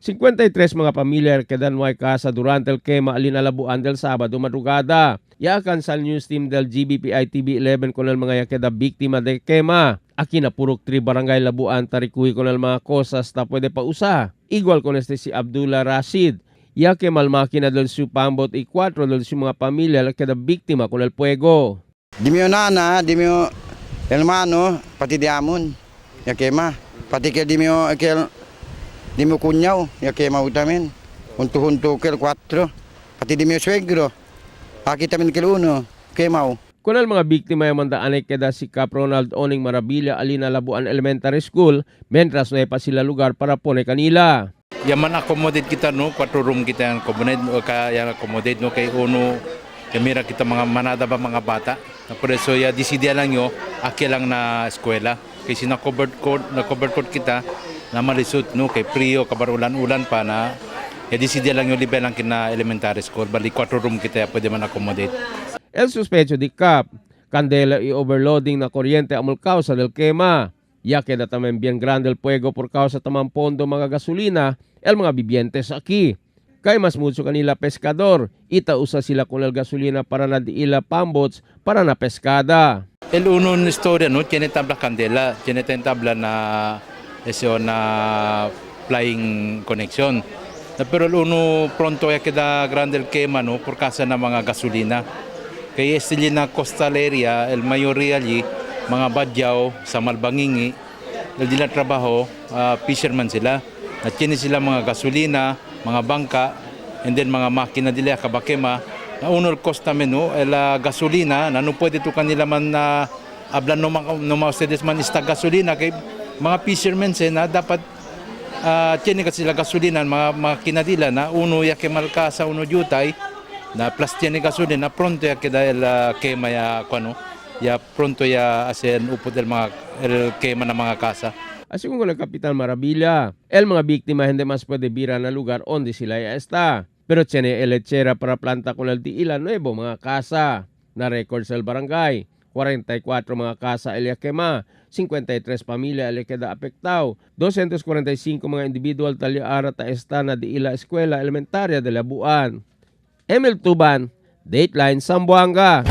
53 mga pamilya quedan no hay casa durante el quema alinalabuan del Sabado madrugada. Yakan sa news team del GBPI TV11 con el mga queda biktima de quema. Aquí na purok 3 barangay Labuan tarikuhi con el mga cosas na pwede pa usa. Igual con si Abdullah Rashid. Ya que mal máquina del su pambot y 4 del su mga pamilya la queda biktima con el fuego. Di mio nana, di mio hermano, pati di amon, ya quema. Pati que di mio cuñado, ya quema también. Junto que el 4, pati di mio suegro. Aquí también que el 1, quemao. Con el mga biktima yung mandaan ay queda si Cap Ronald Oning Marabilla alina Labuan Elementary School, mentras no pa sila lugar para pone kanila. Yaman accommodate kita no, 4 room kita yang accommodate no kay uno kamera kita mga manada ba mga bata. Por eso ya decidia lang yo aki lang na eskwela. Kasi na covered code kita na malisod no kay prio kabarulan-ulan pa na ya decidia lang yo libe lang kina elementary school bali 4 room kita pwede man accommodate. El sospecho di Cap, candela y overloading na kuryente amol causa del quema. Ya queda también bien grande el fuego por causa tamang pondo mga gasolina, el mga vivientes aquí. Kay mas mucho kanila pescador, ita usa sila con el gasolina para na diila pambots para na pescada. El uno na istorya no, tiene tabla candela, tiene tabla na flying connection. Pero el uno pronto ya queda grande el quema no, por causa na mga gasolina. Kaya sila na coastal area, el mayoría allí, mga badyaw sa Malbangingi, dahil nila trabaho, fisherman sila. At yun sila mga gasolina, mga bangka, and then mga makina nila, kabakema. Na unol cost namin, no, el gasolina, na no pwede to kanila man na ablan no mga ustedes man ista gasolina, kay mga fishermen na dapat tiyan ka sila gasolina, mga makina nila na uno ya kemalka sa uno jutay, na plus tiyan gasolina, pronto ya keda el kema ya kuano. Ya pronto ya hacen upod el quema ng mga kasa. Así como el Kapitan Marabilla, el mga biktima hindi mas pwede bira na lugar onde sila ya está. Pero tiene el lechera para planta con el diila nuevo mga kasa. Na record sa el barangay, 44 mga kasa el quema, 53 pamilya el queda apektao, 245 mga individual talyaara ta esta na diila eskwela elementarya de Labuan. Emil Tuban, Dateline Zamboanga.